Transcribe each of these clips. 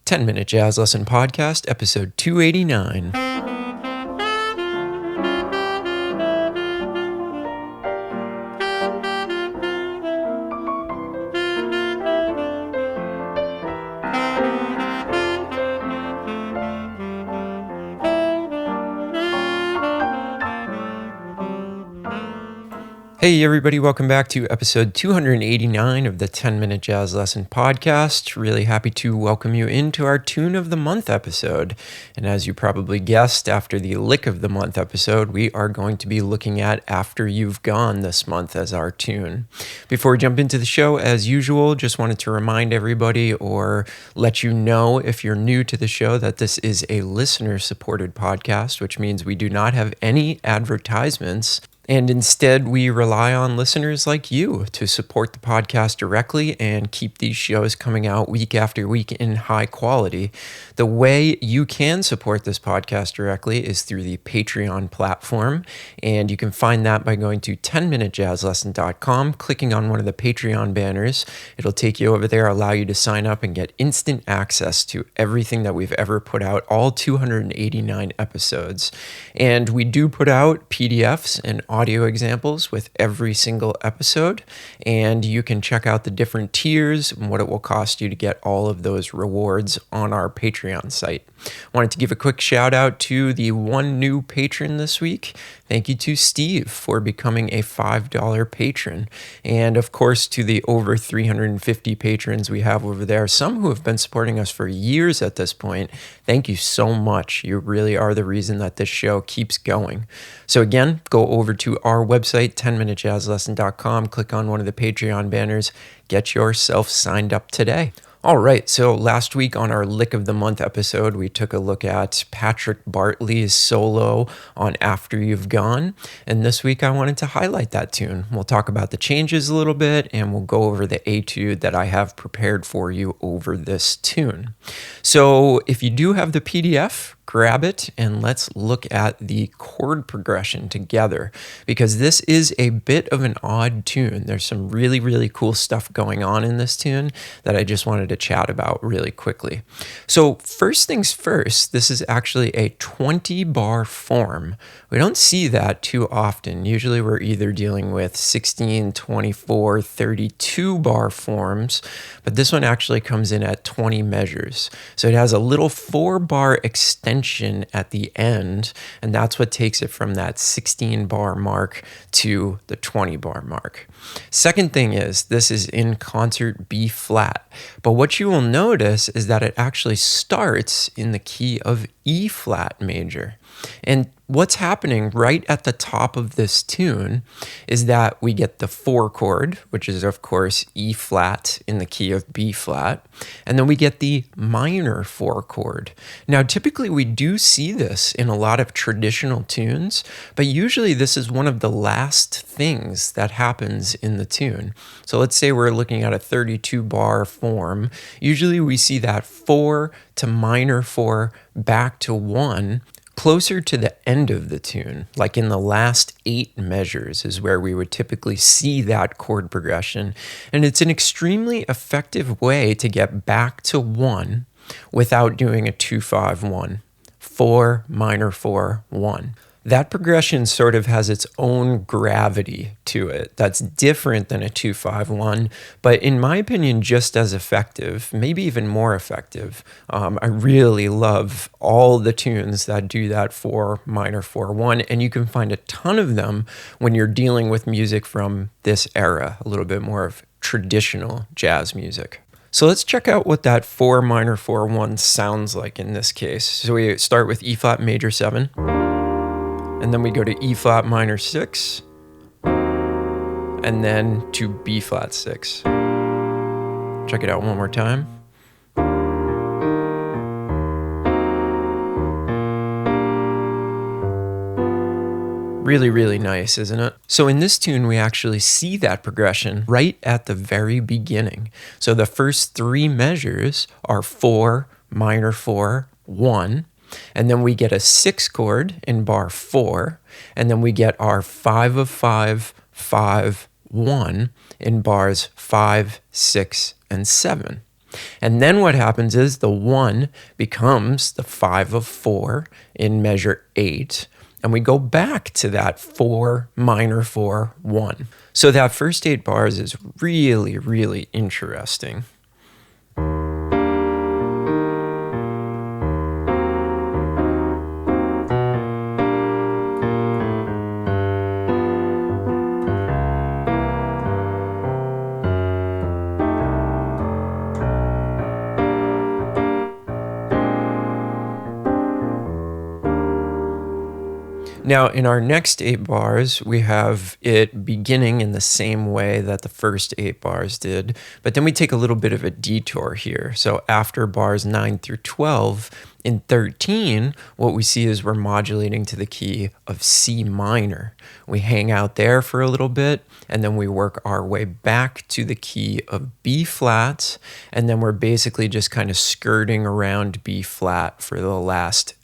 10-Minute Jazz Lesson Podcast, episode 289. Hey everybody, welcome back to episode 289 of the 10-Minute Jazz Lesson Podcast. Really happy to welcome you into our Tune of the Month episode. And as you probably guessed, after the Lick of the Month episode, we are going to be looking at After You've Gone this month as our tune. Before we jump into the show, as usual, just wanted to remind everybody or let you know if you're new to the show that this is a listener-supported podcast, which means we do not have any advertisements. And instead, we rely on listeners like you to support the podcast directly and keep these shows coming out week after week in high quality. The way you can support this podcast directly is through the Patreon platform, and you can find that by going to 10minutejazzlesson.com, clicking on one of the Patreon banners. It'll take you over there, allow you to sign up and get instant access to everything that we've ever put out, all 289 episodes. And we do put out PDFs and audio examples with every single episode, and you can check out the different tiers and what it will cost you to get all of those rewards on our Patreon site. Wanted to give a quick shout out to the one new patron this week. Thank you to Steve for becoming a $5 patron, and of course to the over 350 patrons we have over there, some who have been supporting us for years at this point. Thank you so much. You really are the reason that this show keeps going. So again, go over to our website, 10minutejazzlesson.com, click on one of the Patreon banners, get yourself signed up today. All right, so last week on our Lick of the Month episode, we took a look at Patrick Bartley's solo on After You've Gone, and this week I wanted to highlight that tune. We'll talk about the changes a little bit, and we'll go over the etude that I have prepared for you over this tune. So if you do have the PDF, grab it and let's look at the chord progression together, because this is a bit of an odd tune. There's some really, really cool stuff going on in this tune that I just wanted to chat about really quickly. So first things first, this is actually a 20-bar form. We don't see that too often. Usually we're either dealing with 16, 24, 32-bar forms, but this one actually comes in at 20 measures. So it has a little 4-bar extension at the end, and that's what takes it from that 16-bar mark to the 20-bar mark. Second thing is, this is in concert B flat, but what you will notice is that it actually starts in the key of E flat major. And what's happening right at the top of this tune is that we get the 4 chord, which is of course E flat in the key of B flat, and then we get the minor 4 chord. Now typically we do see this in a lot of traditional tunes, but usually this is one of the last things that happens in the tune. So let's say we're looking at a 32-bar form. Usually we see that 4 to minor 4 back to 1 closer to the end of the tune, like in the last 8 measures is where we would typically see that chord progression. And it's an extremely effective way to get back to 1 without doing a 2-5-1, 4, minor 4, 1. That progression sort of has its own gravity to it that's different than a 2-5-1, but in my opinion, just as effective, maybe even more effective. I really love all the tunes that do that 4, minor 4, 1, and you can find a ton of them when you're dealing with music from this era, a little bit more of traditional jazz music. So let's check out what that 4, minor 4, 1 sounds like in this case. So we start with E flat major 7. And then we go to E flat minor 6, and then to B flat 6. Check it out one more time. Really, really nice, isn't it? So in this tune, we actually see that progression right at the very beginning. So the first 3 measures are 4, minor 4, 1. And then we get a 6 chord in bar 4, and then we get our 5 of 5, 5, 1 in bars 5, 6, and 7. And then what happens is the 1 becomes the 5 of 4 in measure 8. And we go back to that 4 minor 4 1. So that first 8 bars is really, really interesting. Now, in our next 8 bars, we have it beginning in the same way that the first 8 bars did, but then we take a little bit of a detour here. So after bars 9 through 12, in 13, what we see is we're modulating to the key of C minor. We hang out there for a little bit, and then we work our way back to the key of B flat, and then we're basically just kind of skirting around B flat for the last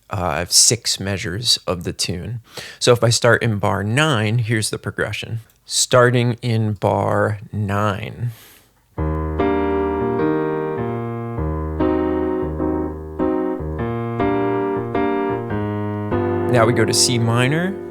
6 measures of the tune. So if I start in bar 9, here's the progression. Starting in bar 9. Now we go to C minor.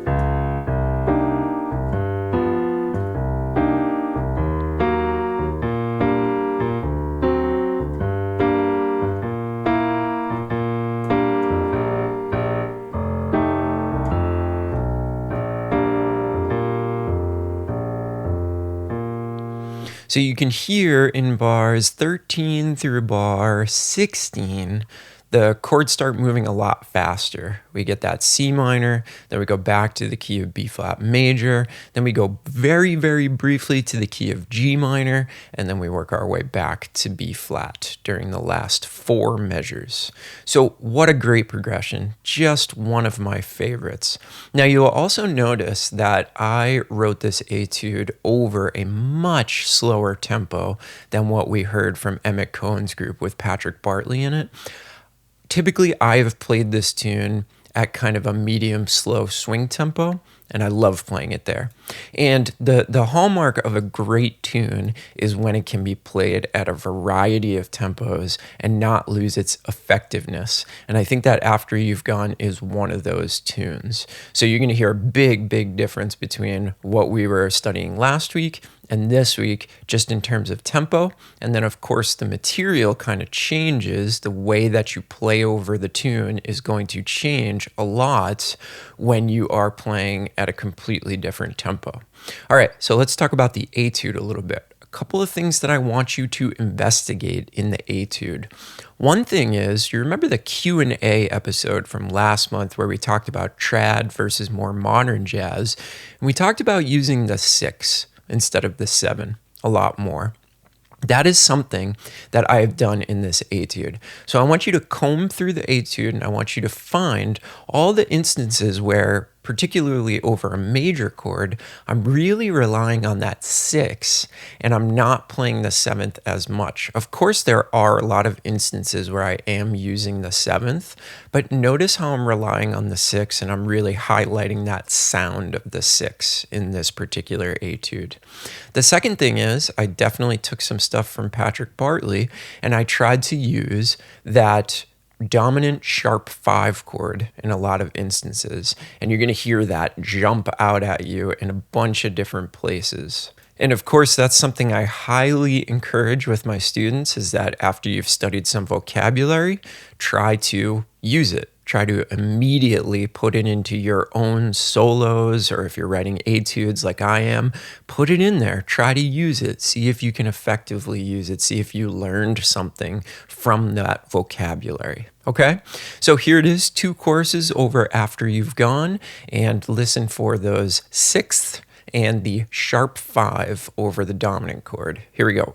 So you can hear in bars 13 through bar 16, the chords start moving a lot faster. We get that C minor, then we go back to the key of B flat major, then we go very, very briefly to the key of G minor, and then we work our way back to B flat during the last 4 measures. So what a great progression, just one of my favorites. Now you'll also notice that I wrote this etude over a much slower tempo than what we heard from Emmett Cohen's group with Patrick Bartley in it. Typically, I have played this tune at kind of a medium slow swing tempo, and I love playing it there. And the hallmark of a great tune is when it can be played at a variety of tempos and not lose its effectiveness. And I think that After You've Gone is one of those tunes. So you're going to hear a big, big difference between what we were studying last week and this week, just in terms of tempo. And then, of course, the material kind of changes. The way that you play over the tune is going to change a lot when you are playing at a completely different tempo. All right, so let's talk about the etude a little bit. A couple of things that I want you to investigate in the etude. One thing is, you remember the Q&A episode from last month where we talked about trad versus more modern jazz, and we talked about using the 6 instead of the 7 a lot more. That is something that I have done in this etude. So I want you to comb through the etude, and I want you to find all the instances where, particularly over a major chord, I'm really relying on that 6 and I'm not playing the 7th as much. Of course, there are a lot of instances where I am using the 7th, but notice how I'm relying on the 6 and I'm really highlighting that sound of the 6 in this particular etude. The second thing is, I definitely took some stuff from Patrick Bartley and I tried to use that dominant sharp 5 chord in a lot of instances, and you're going to hear that jump out at you in a bunch of different places. And of course, that's something I highly encourage with my students, is that after you've studied some vocabulary, try to use it. Try to immediately put it into your own solos, or if you're writing etudes like I am, put it in there. Try to use it. See if you can effectively use it. See if you learned something from that vocabulary. Okay? So here it is, 2 courses over After You've Gone, and listen for those 6th and the sharp 5 over the dominant chord. Here we go.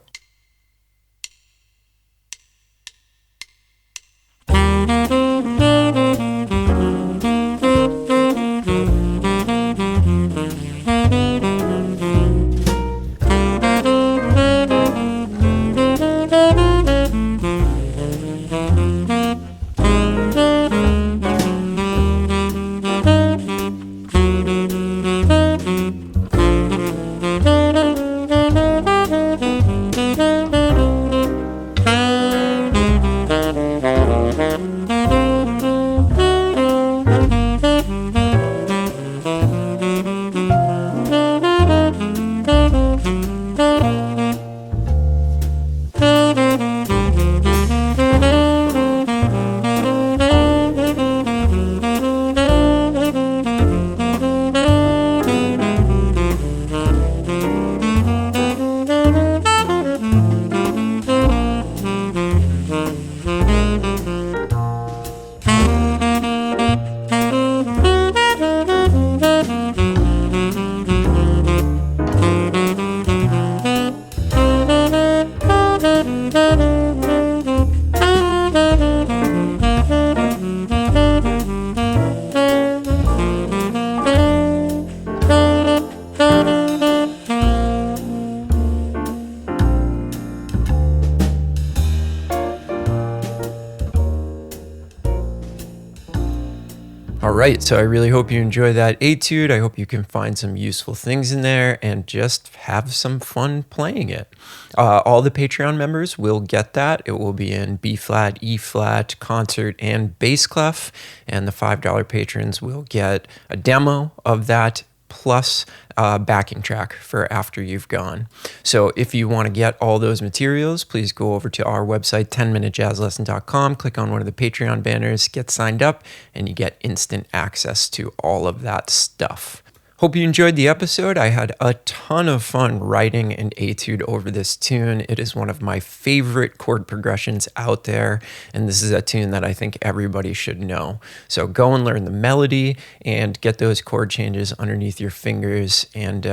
All right, so I really hope you enjoy that etude. I hope you can find some useful things in there and just have some fun playing it. All the Patreon members will get that. It will be in B flat, E flat, concert, and bass clef. And the $5 patrons will get a demo of that plus backing track for after you've gone. So if you want to get all those materials, please go over to our website, 10minutejazzlesson.com, click on one of the Patreon banners, get signed up, and you get instant access to all of that stuff. Hope you enjoyed the episode. I had a ton of fun writing an etude over this tune. It is one of my favorite chord progressions out there, and this is a tune that I think everybody should know. So go and learn the melody and get those chord changes underneath your fingers, and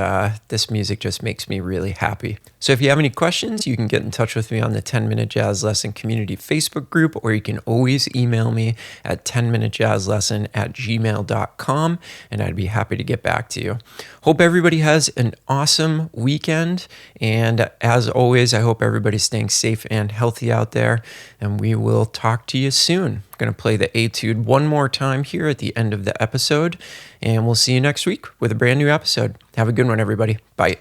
this music just makes me really happy. So if you have any questions, you can get in touch with me on the 10-Minute Jazz Lesson Community Facebook group, or you can always email me at 10minutejazzlesson@gmail.com, and I'd be happy to get back to you. Hope everybody has an awesome weekend, and as always, I hope everybody's staying safe and healthy out there, and we will talk to you soon. I'm going to play the etude one more time here at the end of the episode, and we'll see you next week with a brand new episode. Have a good one, everybody. Bye.